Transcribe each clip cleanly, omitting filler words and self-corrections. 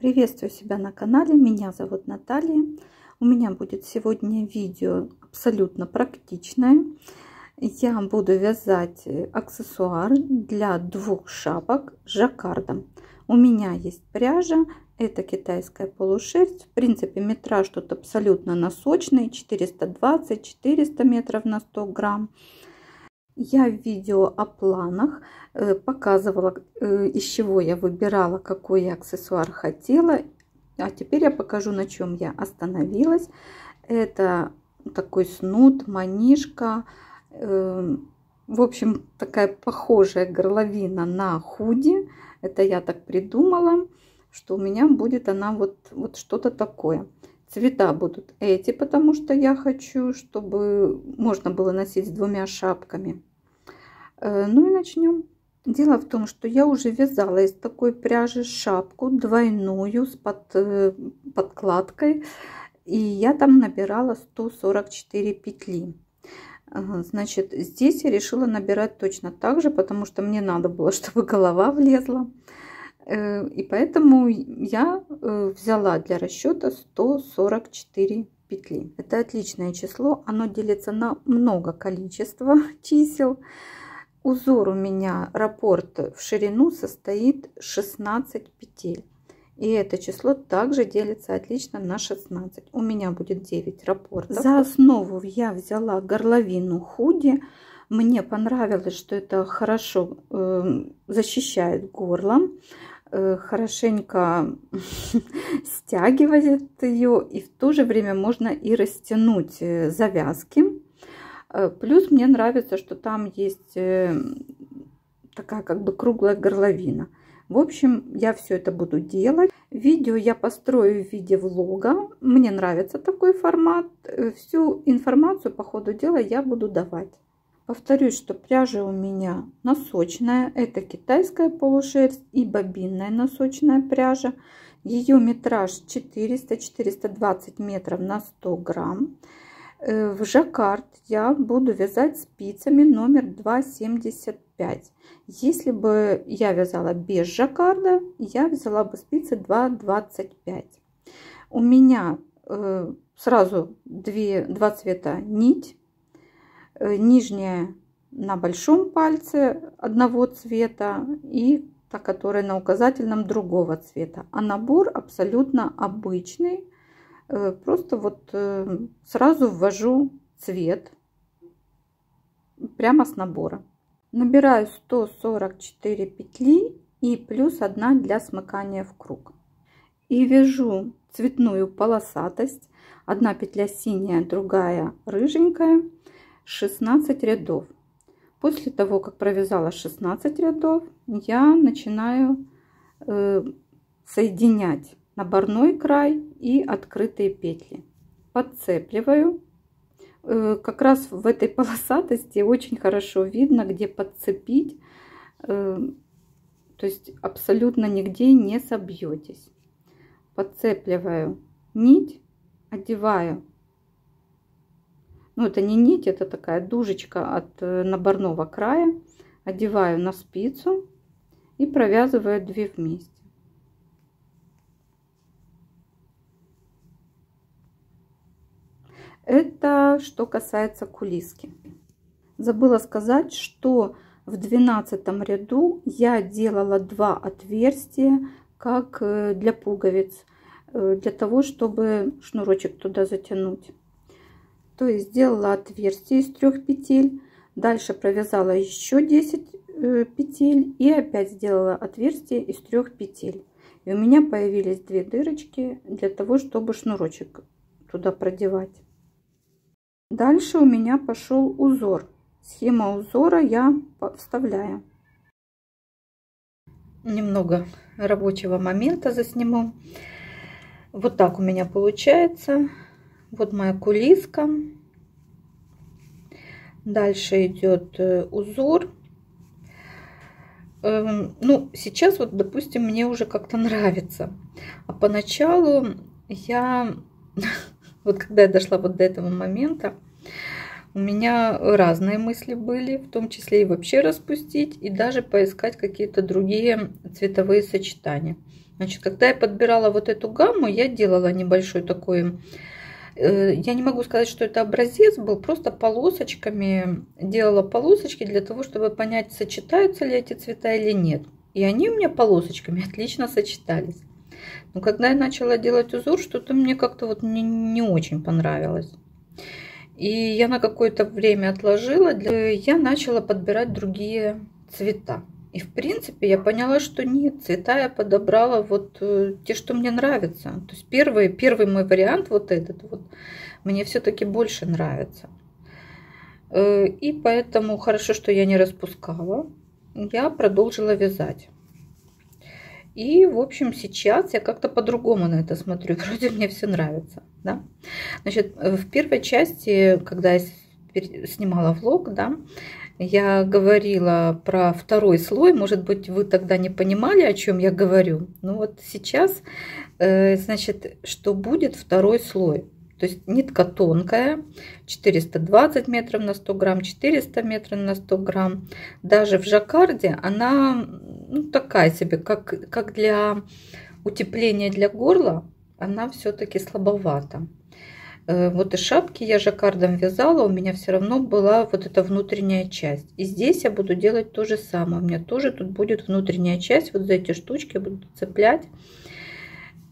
Приветствую себя на канале, меня зовут Наталья. У меня будет сегодня видео абсолютно практичное. Я буду вязать аксессуар для двух шапок жаккардом. У меня есть пряжа, это китайская полушерсть. В принципе, метраж тут абсолютно носочный, 420-400 метров на 100 грамм. Я в видео о планах показывала, из чего я выбирала, какой я аксессуар хотела. А теперь я покажу, на чем я остановилась. Это такой снуд, манишка. В общем, такая похожая горловина на худи. Это я так придумала, что у меня будет она вот что-то такое. Цвета будут эти, потому что я хочу, чтобы можно было носить с двумя шапками. Ну и начнем. Дело в том, что я уже вязала из такой пряжи шапку двойную с подкладкой. И я там набирала 144 петли. Значит, здесь я решила набирать точно так же, потому что мне надо было, чтобы голова влезла. И поэтому я взяла для расчета 144 петли. Это отличное число, оно делится на много количества чисел. Узор у меня раппорт в ширину состоит 16 петель. И это число также делится отлично на 16. У меня будет 9 раппортов. За основу я взяла горловину худи. Мне понравилось, что это хорошо защищает горло. Хорошенько стягивает ее, и в то же время можно и растянуть завязки. Плюс мне нравится, что там есть такая как бы круглая горловина. В общем, я все это буду делать. Видео я построю в виде влога. Мне нравится такой формат. Всю информацию по ходу дела я буду давать. Повторюсь, что пряжа у меня носочная. Это китайская полушерсть и бобинная носочная пряжа. Ее метраж 400-420 метров на 100 грамм. В жаккард я буду вязать спицами номер 2,75. Если бы я вязала без жаккарда, я взяла бы спицы 2,25. У меня сразу два цвета нить. Нижняя на большом пальце одного цвета и та, которая на указательном другого цвета. А набор абсолютно обычный. Просто вот сразу ввожу цвет прямо с набора. Набираю 144 петли и плюс 1 для смыкания в круг. И вяжу цветную полосатость. Одна петля синяя, другая рыженькая. 16 рядов. После того, как провязала 16 рядов, я начинаю соединять наборной край и открытые петли. Подцепливаю. Как раз в этой полосатости очень хорошо видно, где подцепить. То есть абсолютно нигде не собьетесь. Подцепливаю нить, одеваю. Ну, это не нить, это такая дужечка от наборного края. Одеваю на спицу и провязываю 2 вместе. Это что касается кулиски. Забыла сказать, что в 12 ряду я делала 2 отверстия, как для пуговиц, для того, чтобы шнурочек туда затянуть. То есть сделала отверстие из 3 петель, дальше провязала еще 10 петель и опять сделала отверстие из 3 петель. И у меня появились 2 дырочки для того, чтобы шнурочек туда продевать. Дальше у меня пошел узор. Схема узора я вставляю. Немного рабочего момента засниму. Вот так у меня получается. Вот моя кулиска. Дальше идет узор. Ну, сейчас вот, допустим, мне уже как-то нравится. А поначалу я, вот когда я дошла вот до этого момента, у меня разные мысли были, в том числе и вообще распустить, и даже поискать какие-то другие цветовые сочетания. Значит, когда я подбирала вот эту гамму, я делала небольшой такой, я не могу сказать, что это образец был, просто полосочками, делала полосочки для того, чтобы понять, сочетаются ли эти цвета или нет. И они у меня полосочками отлично сочетались. Но когда я начала делать узор, что-то мне как-то вот не очень понравилось. И я на какое-то время отложила, я начала подбирать другие цвета. И в принципе я поняла, что нет, цвета я подобрала вот те, что мне нравятся. То есть первый мой вариант, вот этот вот, мне все-таки больше нравится. И поэтому хорошо, что я не распускала. Я продолжила вязать. И, в общем, сейчас я как-то по-другому на это смотрю. Вроде мне все нравится, да. Значит, в первой части, когда я снимала влог, да, я говорила про второй слой. Может быть, вы тогда не понимали, о чем я говорю. Но вот сейчас, значит, что будет второй слой. То есть нитка тонкая, 420 метров на 100 грамм, 400 метров на 100 грамм. Даже в жаккарде она такая себе, как для утепления для горла, она все-таки слабовата. Вот и шапки я жаккардом вязала, у меня все равно была вот эта внутренняя часть. И здесь я буду делать то же самое. У меня тоже тут будет внутренняя часть, вот за эти штучки я буду цеплять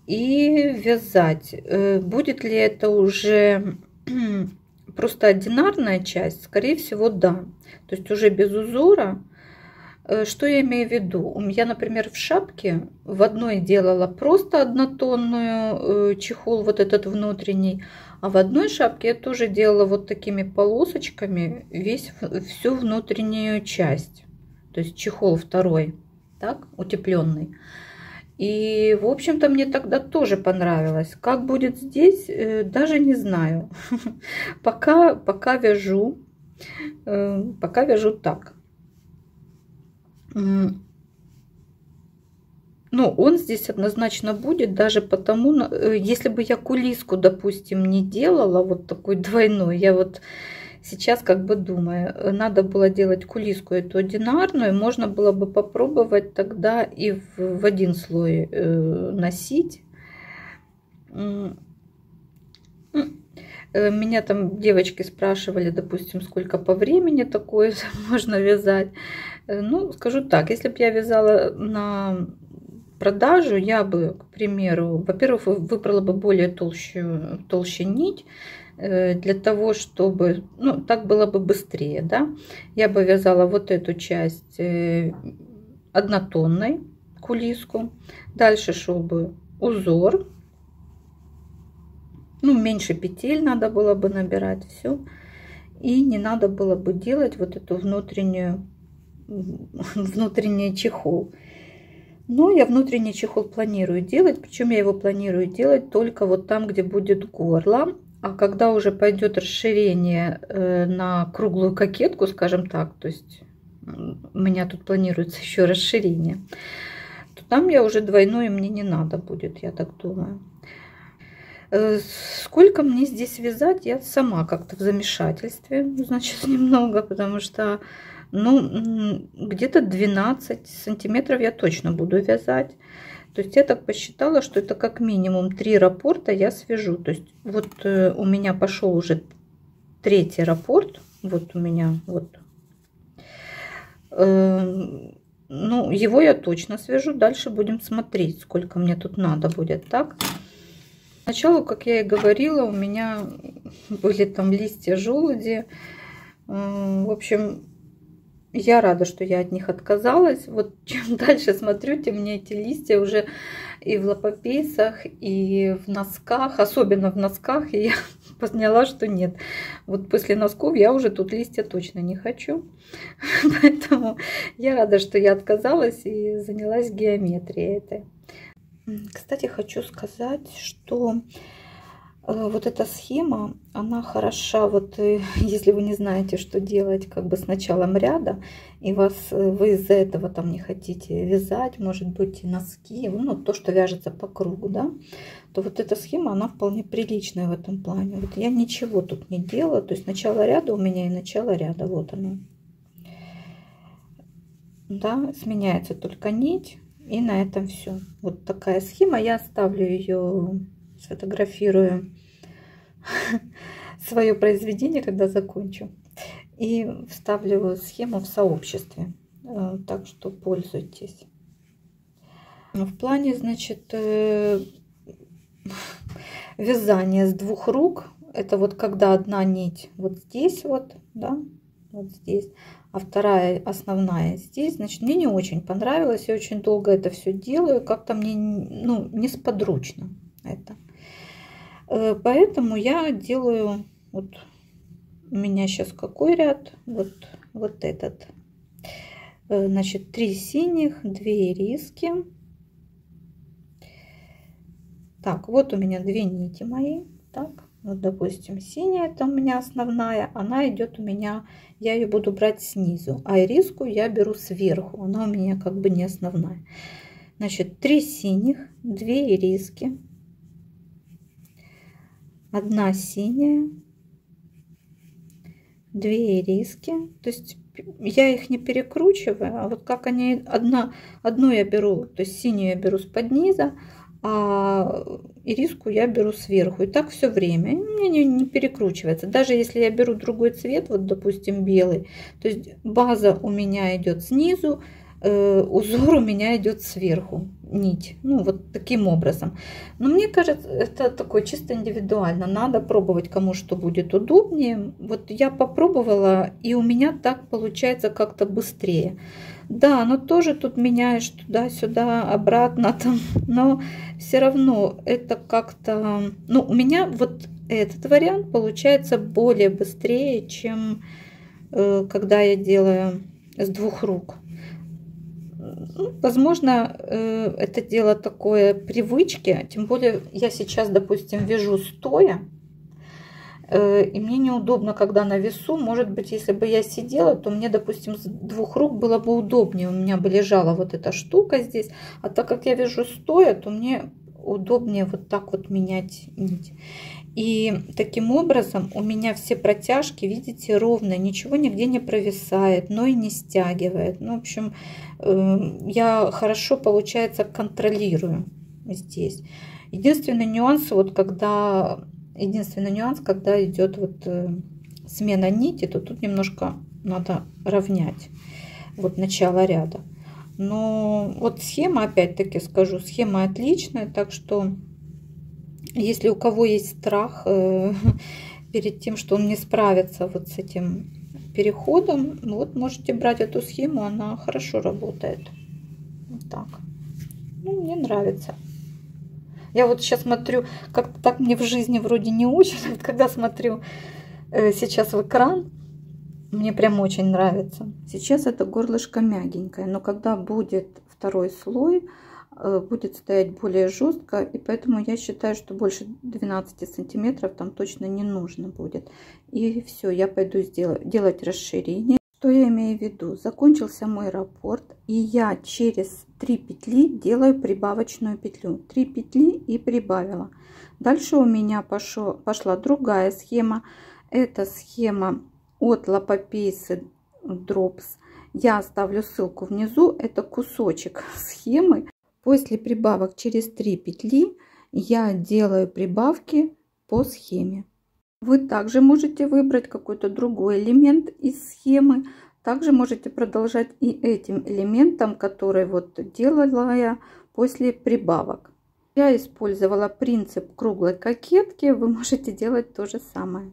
и вязать. Будет ли это уже просто одинарная часть? Скорее всего, да. То есть уже без узора. Что я имею в виду? Я, например, в шапке в одной делала просто однотонную чехол, вот этот внутренний, а в одной шапке я тоже делала вот такими полосочками всю внутреннюю часть. То есть чехол второй, так, утепленный. И, в общем-то, мне тогда тоже понравилось. Как будет здесь, даже не знаю. Пока вяжу так. Ну, он здесь однозначно будет, даже потому, если бы я кулиску, допустим, не делала, вот такой двойной, я вот сейчас как бы думаю, надо было делать кулиску эту одинарную, можно было бы попробовать тогда и в один слой носить. Меня там девочки спрашивали, допустим, сколько по времени такое можно вязать. Ну, скажу так, если бы я вязала на продажу, я бы, к примеру, во-первых, выбрала бы более толще нить, для того, чтобы, ну, так было бы быстрее, да. Я бы вязала вот эту часть однотонной кулиску. Дальше шел бы узор. Ну, меньше петель надо было бы набирать, все. И не надо было бы делать вот эту внутренний чехол. Но я внутренний чехол планирую делать, причем я его планирую делать только вот там, где будет горло. А когда уже пойдет расширение на круглую кокетку, скажем так, то есть у меня тут планируется еще расширение, то там я уже двойное мне не надо будет, я так думаю. Сколько мне здесь вязать, я сама как-то в замешательстве, значит, немного, потому что, ну, где-то 12 сантиметров я точно буду вязать. То есть я так посчитала, что это как минимум 3 раппорта я свяжу. То есть вот у меня пошел уже 3-й раппорт. Вот у меня вот. Ну, его я точно свяжу. Дальше будем смотреть, сколько мне тут надо будет. Так. Сначала, как я и говорила, у меня были там листья желуди. В общем, я рада, что я от них отказалась. Вот чем дальше смотрю, тем мне эти листья уже и в лапопейсах, и в носках, особенно в носках, и я поняла, что нет. Вот после носков я уже тут листья точно не хочу. Поэтому я рада, что я отказалась и занялась геометрией этой. Кстати, хочу сказать, что вот эта схема, она хороша, вот если вы не знаете, что делать как бы с началом ряда, и вы из-за этого там не хотите вязать, может быть, и носки, ну, то, что вяжется по кругу, да, то вот эта схема, она вполне приличная в этом плане. Вот я ничего тут не делала, то есть начало ряда у меня и начало ряда, вот оно. Да, сменяется только нить. И на этом все. Вот такая схема. Я оставлю ее, сфотографирую свое произведение, когда закончу. И вставлю схему в сообществе. Так что пользуйтесь. В плане, значит, вязание с двух рук. Это вот когда одна нить вот здесь вот, да, вот здесь, а вторая основная здесь. Значит, мне не очень понравилось. Я очень долго это все делаю. Как-то мне, ну, несподручно это. Поэтому я делаю, вот у меня сейчас какой ряд? Вот этот. Значит, 3 синих, 2 ириски. Так, вот у меня 2 нити мои. Так, вот, допустим, синяя, это у меня основная. Она идет у меня, я ее буду брать снизу. А ириску я беру сверху. Она у меня как бы не основная. Значит, 3 синих, 2 ириски. 1 синяя. 2 ириски. То есть я их не перекручиваю, а вот как они, одну я беру, то есть синюю я беру с-под низа, а ириску я беру сверху. И так все время. У меня не перекручивается. Даже если я беру другой цвет, вот допустим белый, то есть база у меня идет снизу, узор у меня идет сверху, нить, ну вот таким образом. Но мне кажется, это такое чисто индивидуально, надо пробовать, кому что будет удобнее. Вот я попробовала, и у меня так получается как-то быстрее. Да, но тоже тут меняешь туда-сюда, обратно там, но все равно это как-то, ну у меня вот этот вариант получается более быстрее, чем когда я делаю с двух рук. Возможно, это дело такое привычки, тем более я сейчас, допустим, вяжу стоя, и мне неудобно, когда на весу. Может быть, если бы я сидела, то мне, допустим, с двух рук было бы удобнее. У меня бы лежала вот эта штука здесь, а так как я вяжу стоя, то мне удобнее вот так вот менять нить. И таким образом у меня все протяжки, видите, ровно, ничего нигде не провисает, но и не стягивает. Ну, в общем, я хорошо, получается, контролирую здесь. Единственный нюанс, вот когда идет вот смена нити, то тут немножко надо равнять вот начало ряда. Но вот схема, опять-таки скажу, схема отличная, так что если у кого есть страх перед тем, что он не справится вот с этим переходом, вот можете брать эту схему, она хорошо работает. Вот так. Ну, мне нравится. Я вот сейчас смотрю, как-то так мне в жизни вроде не очень, когда смотрю сейчас в экран, мне прям очень нравится. Сейчас это горлышко мягенькое, но когда будет второй слой, будет стоять более жестко, и поэтому я считаю, что больше 12 сантиметров там точно не нужно будет. И все, я пойду делать расширение. Что я имею в виду? Закончился мой раппорт, и я через 3 петли делаю прибавочную петлю. 3 петли и прибавила. Дальше у меня пошла другая схема. Это схема от Лапопейсы Drops. Я оставлю ссылку внизу. Это кусочек схемы. После прибавок через 3 петли я делаю прибавки по схеме. Вы также можете выбрать какой-то другой элемент из схемы. Также можете продолжать и этим элементом, который вот делала я после прибавок. Я использовала принцип круглой кокетки. Вы можете делать то же самое.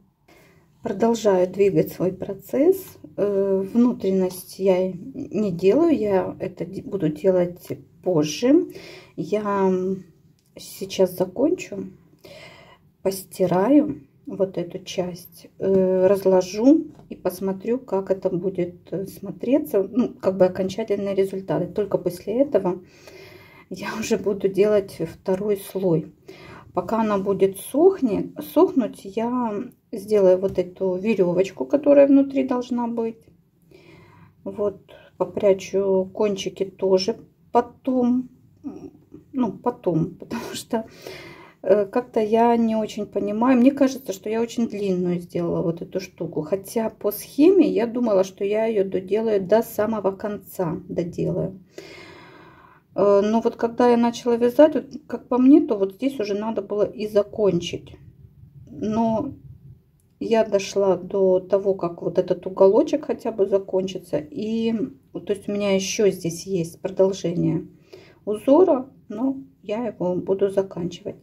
Продолжаю двигать свой процесс. Внутренность я не делаю, я это буду делать позже. Я сейчас закончу, постираю вот эту часть, разложу и посмотрю, как это будет смотреться, ну, как бы окончательные результаты. Только после этого я уже буду делать второй слой. Пока она будет сохнуть, я сделаю вот эту веревочку, которая внутри должна быть. Вот, попрячу кончики тоже потом, потому что как-то я не очень понимаю. Мне кажется, что я очень длинную сделала вот эту штуку. Хотя по схеме я думала, что я ее доделаю до самого конца, доделаю. Но вот когда я начала вязать, вот, как по мне, то вот здесь уже надо было и закончить. Но я дошла до того, как вот этот уголочек хотя бы закончится. И то есть у меня еще здесь есть продолжение узора, но я его буду заканчивать.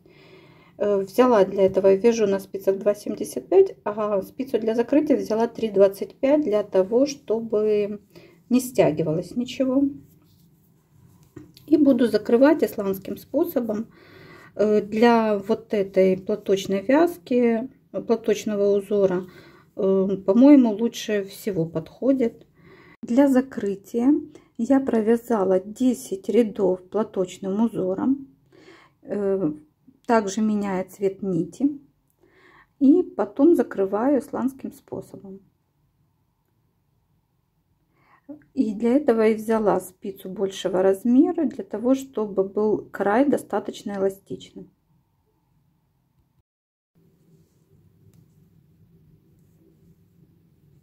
Взяла для этого, я вяжу на спицах 2,75, а спицу для закрытия взяла 3,25 для того, чтобы не стягивалось ничего. И буду закрывать исландским способом. Для вот этой платочной вязки, платочного узора, по-моему, лучше всего подходит. Для закрытия я провязала 10 рядов платочным узором. Также меняю цвет нити. И потом закрываю исландским способом. И для этого я взяла спицу большего размера, для того, чтобы был край достаточно эластичный.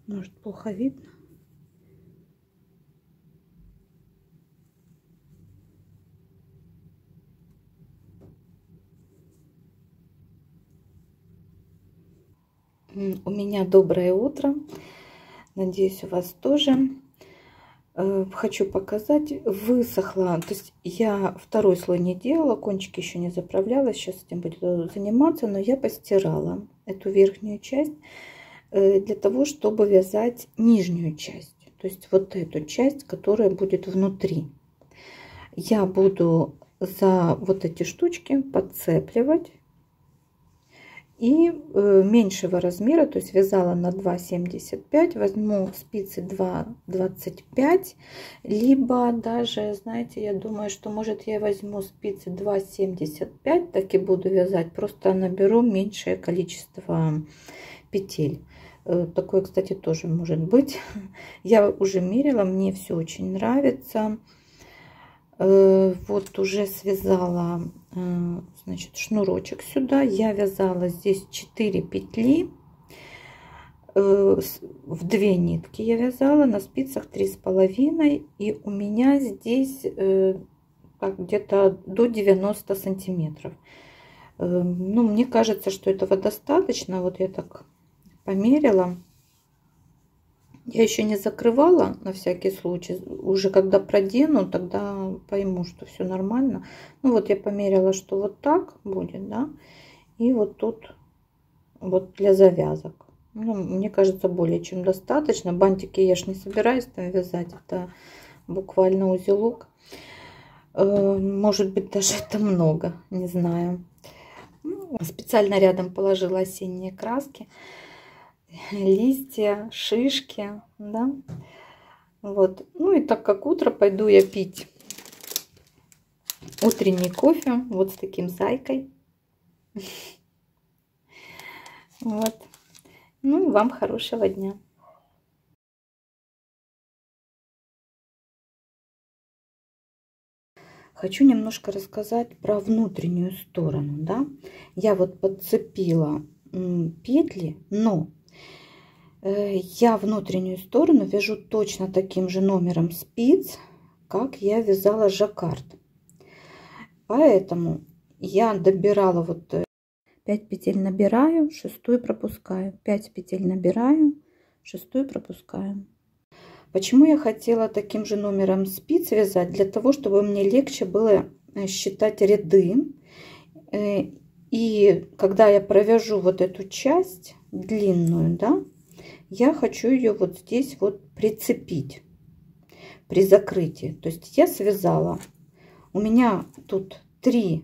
Может, плохо видно? У меня доброе утро. Надеюсь, у вас тоже. Хочу показать, высохла. То есть я второй слой не делала, кончики еще не заправляла. Сейчас этим буду заниматься, но я постирала эту верхнюю часть для того, чтобы вязать нижнюю часть. То есть вот эту часть, которая будет внутри. Я буду за вот эти штучки подцепливать. И меньшего размера, то есть вязала на 2,75, возьму спицы 2,25, либо даже, знаете, я думаю, что может я возьму спицы 2,75, так и буду вязать, просто наберу меньшее количество петель. Такое, кстати, тоже может быть. Я уже мерила, мне все очень нравится. Вот уже связала, значит, шнурочек сюда. Я вязала здесь 4 петли в 2 нитки. Я вязала на спицах 3,5, и у меня здесь где-то до 90 сантиметров. Ну, мне кажется, что этого достаточно. Вот я так померила. Я еще не закрывала на всякий случай. Уже когда продену, тогда пойму, что все нормально. Ну вот я померила, что вот так будет, да. И вот тут вот для завязок. Ну, мне кажется, более чем достаточно. Бантики я ж не собираюсь там вязать. Это буквально узелок. Может быть, даже это много. Не знаю. Специально рядом положила осенние краски. Листья, шишки, да, вот. Ну и так как утро, пойду я пить утренний кофе вот с таким зайкой. Вот. Ну, вам хорошего дня. Хочу немножко рассказать про внутреннюю сторону, да. Я вот подцепила петли, но я внутреннюю сторону вяжу точно таким же номером спиц, как я вязала жаккард. Поэтому я добирала вот 5 петель набираю, 6 пропускаю, 5 петель набираю, 6 пропускаю. Почему я хотела таким же номером спиц вязать? Для того, чтобы мне легче было считать ряды. И когда я провяжу вот эту часть длинную, да, я хочу ее вот здесь вот прицепить при закрытии. То есть я связала, у меня тут 3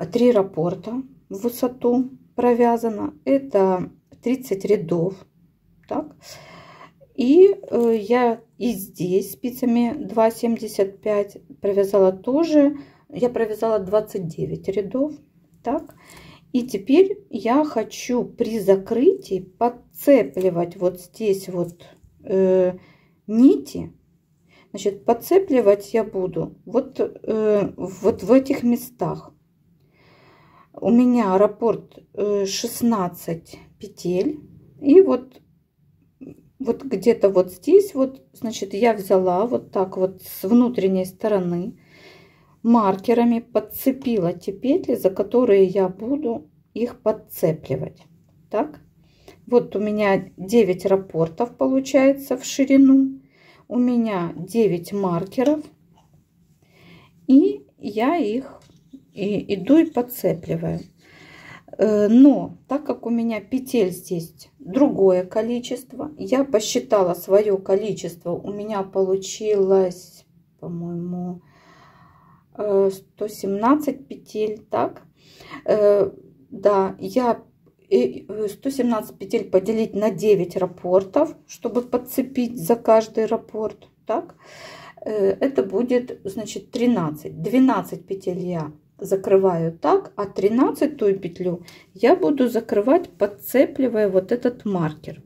раппорта в высоту провязано, это 30 рядов, так. И я и здесь спицами 2,75 провязала тоже, я провязала 29 рядов, так. И теперь я хочу при закрытии подцепливать вот здесь вот нити. Значит, подцепливать я буду вот в этих местах. У меня раппорт 16 петель. И вот вот где-то вот здесь вот, значит, я взяла вот так вот с внутренней стороны маркерами, подцепила те петли, за которые я буду их подцепливать. Так, вот у меня 9 раппортов получается в ширину, у меня 9 маркеров, и я их иду и подцепливаю. Но так как у меня петель здесь другое количество, я посчитала свое количество, у меня получилось, по-моему, 117 петель, так? Да, я 117 петель поделить на 9 раппортов, чтобы подцепить за каждый раппорт, так? Это будет, значит, 13. 12 петель я закрываю так, а 13-ю петлю я буду закрывать, подцепливая вот этот маркер.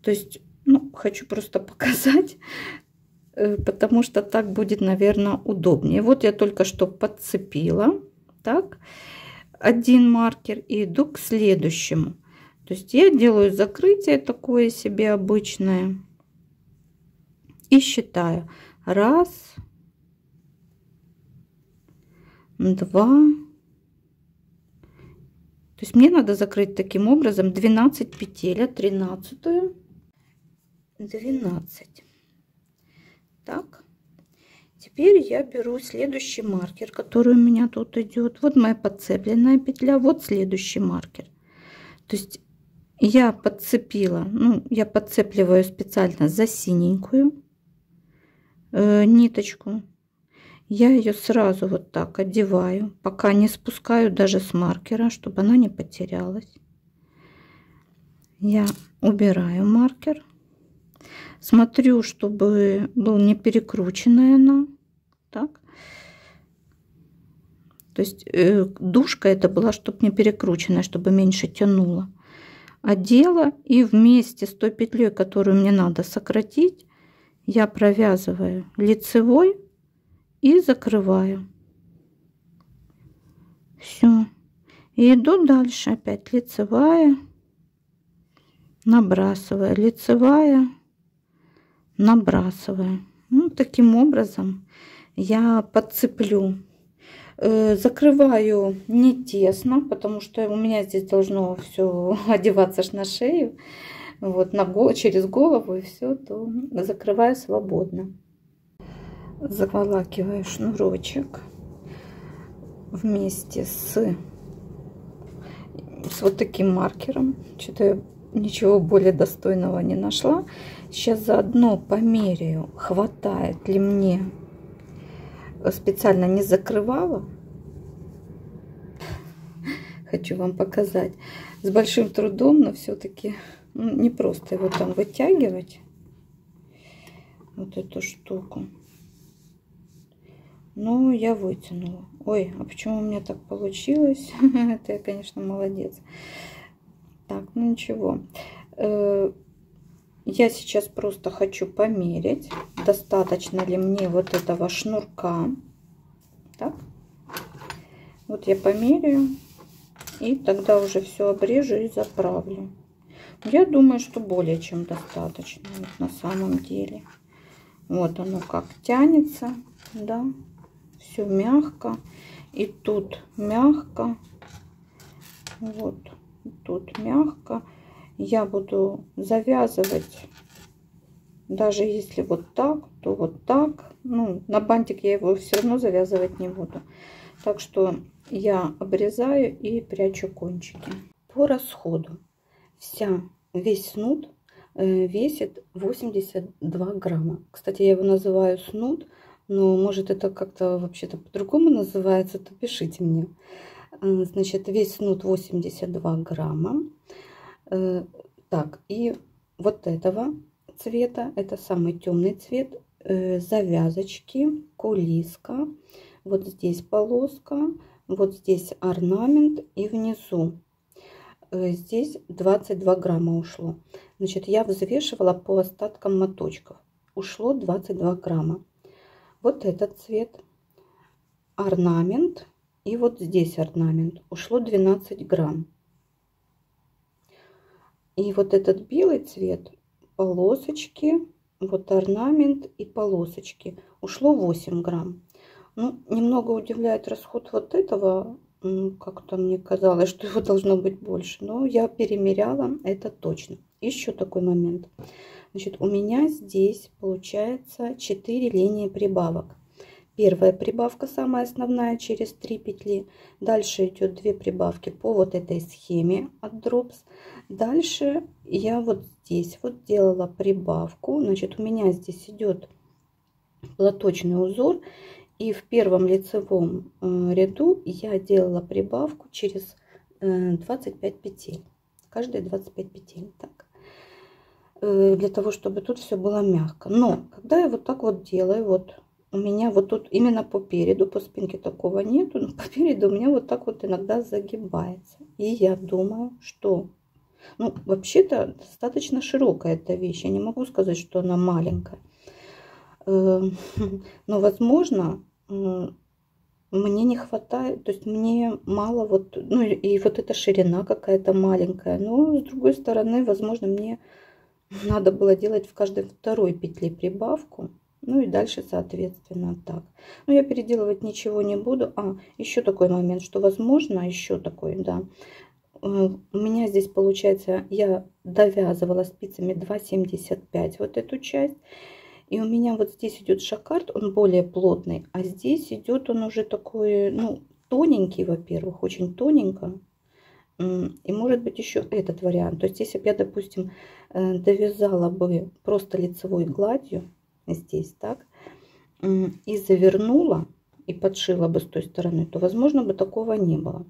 То есть, ну, хочу просто показать, потому что так будет, наверное, удобнее. Вот я только что подцепила, так, один маркер и иду к следующему. То есть я делаю закрытие такое себе обычное и считаю. 1, 2. То есть мне надо закрыть таким образом 12 петель, 13-ю, 12. Так, теперь я беру следующий маркер, который у меня тут идет. Вот моя подцепленная петля, вот следующий маркер. То есть я подцепила, ну, я подцепливаю специально за синенькую ниточку. Я ее сразу вот так одеваю, пока не спускаю даже с маркера, чтобы она не потерялась. Я убираю маркер. Смотрю, чтобы был не перекрученная она. Так. То есть дужка это была, чтобы не перекрученная, чтобы меньше тянула. Одела и вместе с той петлей, которую мне надо сократить, я провязываю лицевой и закрываю. Все. И иду дальше. Опять лицевая, набрасывая, лицевая, набрасывая. Ну, таким образом я подцеплю. Закрываю не тесно, потому что у меня здесь должно все одеваться на шею, вот через голову, и все, то закрываю свободно. Заволакиваю шнурочек вместе с вот таким маркером. Что-то я ничего более достойного не нашла. Сейчас заодно померяю, хватает ли мне. Специально не закрывала. Хочу вам показать. С большим трудом, но все-таки не просто его там вытягивать. Вот эту штуку. Но я вытянула. Ой, а почему у меня так получилось? Это я, конечно, молодец. Так, ну ничего. Я сейчас просто хочу померить, достаточно ли мне вот этого шнурка. Так. Вот я померяю. И тогда уже все обрежу и заправлю. Я думаю, что более чем достаточно. Вот на самом деле. Вот оно как тянется. Да. Все мягко. И тут мягко. Вот. Тут мягко. Я буду завязывать. Даже если вот так, то вот так. Ну, на бантик я его все равно завязывать не буду. Так что я обрезаю и прячу кончики. По расходу. Весь снуд весит 82 грамма. Кстати, я его называю снуд, но может это как-то вообще-то по-другому называется, то пишите мне. Значит, весь снуд 82 грамма. Так, и вот этого цвета, это самый темный цвет, завязочки, кулиска. Вот здесь полоска, вот здесь орнамент и внизу. Здесь 22 грамма ушло. Значит, я взвешивала по остаткам моточков. Ушло 22 грамма. Вот этот цвет, орнамент и вот здесь орнамент. Ушло 12 грамм. И вот этот белый цвет полосочки, вот орнамент и полосочки. Ушло 8 грамм. Ну, немного удивляет расход вот этого. Как-то мне казалось, что его должно быть больше. Но я перемеряла, это точно. Еще такой момент. Значит, у меня здесь получается 4 линии прибавок. Первая прибавка, самая основная, через 3 петли. Дальше идет 2 прибавки по вот этой схеме от Drops. Дальше я вот здесь вот делала прибавку. Значит, у меня здесь идет платочный узор. И в первом лицевом ряду я делала прибавку через 25 петель. Каждые 25 петель. Так. Для того, чтобы тут все было мягко. Но когда я вот так вот делаю, вот у меня вот тут именно по переду, по спинке такого нету, но по переду у меня вот так вот иногда загибается. И я думаю, что, ну, вообще-то достаточно широкая эта вещь. Я не могу сказать, что она маленькая. Но, возможно, мне не хватает, то есть мне мало вот, ну и вот эта ширина какая-то маленькая. Но, с другой стороны, возможно, мне надо было делать в каждой второй петле прибавку. Ну и дальше, соответственно, так. Но я переделывать ничего не буду. Еще такой момент, что возможно, еще такой, да. У меня здесь получается, я довязывала спицами 2,75 вот эту часть. И у меня вот здесь идет жаккард, он более плотный. А здесь идет он уже такой, ну, тоненький, во-первых, очень тоненько. И может быть еще этот вариант. То есть если бы я, допустим, довязала бы просто лицевой гладью здесь, так, и завернула, и подшила бы с той стороны, то, возможно, бы такого не было.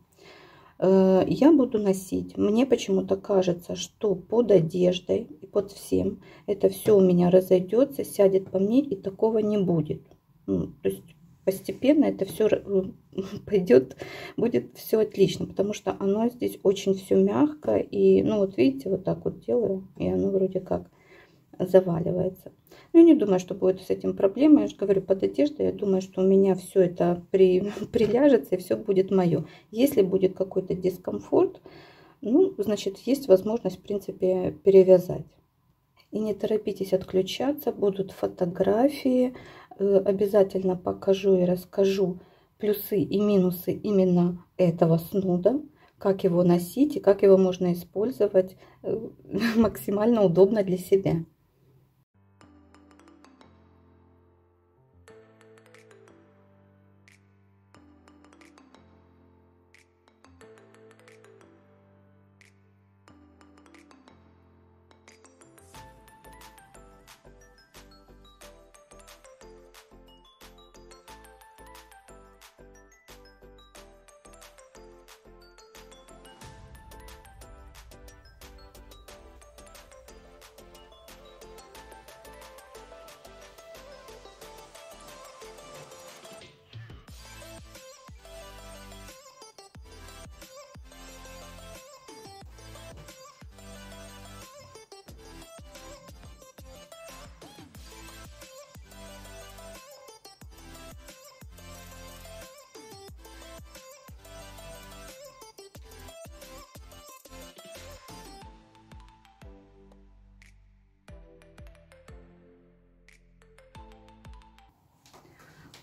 Я буду носить, мне почему-то кажется, что под одеждой и под всем это все у меня разойдется, сядет по мне, и такого не будет. То есть постепенно это все пойдет, будет все отлично, потому что оно здесь очень все мягко. И, ну вот видите, вот так вот делаю, и оно вроде как заваливается. Но я не думаю, что будет с этим проблема. Я же говорю, под одеждой, я думаю, что у меня все это приляжется, и все будет мое. Если будет какой-то дискомфорт, ну, значит, есть возможность, в принципе, перевязать. И не торопитесь отключаться, будут фотографии. Обязательно покажу и расскажу плюсы и минусы именно этого снуда, как его носить и как его можно использовать максимально удобно для себя.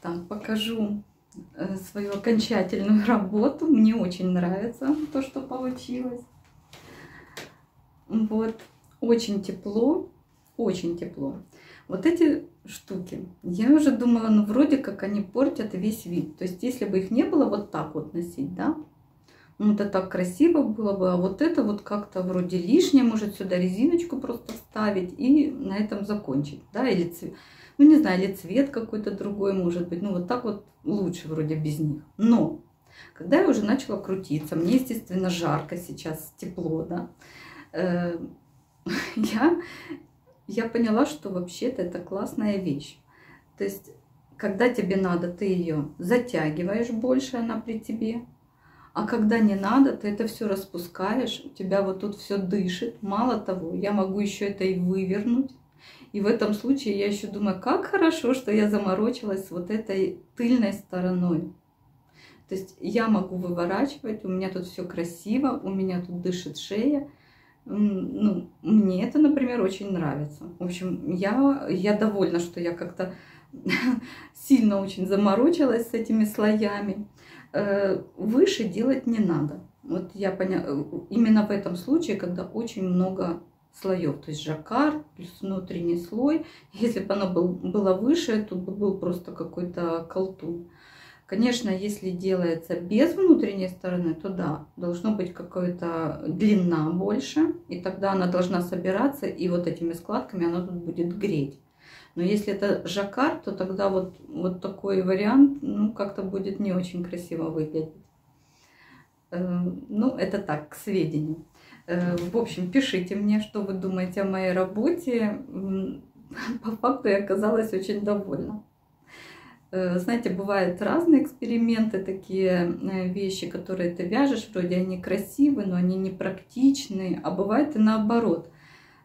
Так, покажу свою окончательную работу. Мне очень нравится то, что получилось. Вот, очень тепло, очень тепло. Вот эти штуки, я уже думала, ну вроде как они портят весь вид. То есть если бы их не было вот так вот носить, да, ну это так красиво было бы. А вот это вот как-то вроде лишнее, может сюда резиночку просто вставить и на этом закончить, да, или цвет. Ну, не знаю, или цвет какой-то другой, может быть. Ну, вот так вот лучше вроде без них. Но, когда я уже начала крутиться, мне, естественно, жарко сейчас, тепло, да, я поняла, что вообще-то это классная вещь. То есть, когда тебе надо, ты ее затягиваешь больше, она при тебе. А когда не надо, ты это все распускаешь, у тебя вот тут все дышит. Мало того, я могу еще это и вывернуть. И в этом случае я еще думаю, как хорошо, что я заморочилась вот этой тыльной стороной. То есть я могу выворачивать, у меня тут все красиво, у меня тут дышит шея. Ну, мне это, например, очень нравится. В общем, я довольна, что я как-то сильно очень заморочилась с этими слоями. Выше делать не надо. Вот я поняла, именно в этом случае, когда очень много слоев, то есть жаккард плюс внутренний слой. Если бы оно было выше, то был просто какой-то колтун. Конечно, если делается без внутренней стороны, то да, должно быть какая-то длина больше, и тогда она должна собираться, и вот этими складками она тут будет греть. Но если это жаккард, то тогда вот такой вариант, ну, как-то будет не очень красиво выглядеть. Ну, это так, к сведению. В общем, пишите мне, что вы думаете о моей работе. По факту я оказалась очень довольна. Знаете, бывают разные эксперименты, такие вещи, которые ты вяжешь, вроде они красивые, но они не практичные, а бывает и наоборот.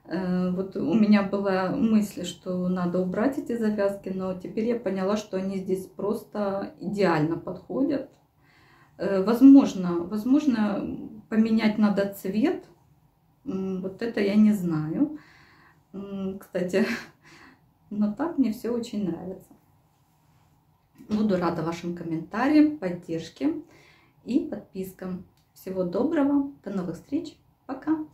Вот у меня была мысль, что надо убрать эти завязки, но теперь я поняла, что они здесь просто идеально подходят. Возможно, поменять надо цвет, вот это я не знаю, кстати, но так мне все очень нравится. Буду рада вашим комментариям, поддержке и подпискам. Всего доброго, до новых встреч, пока!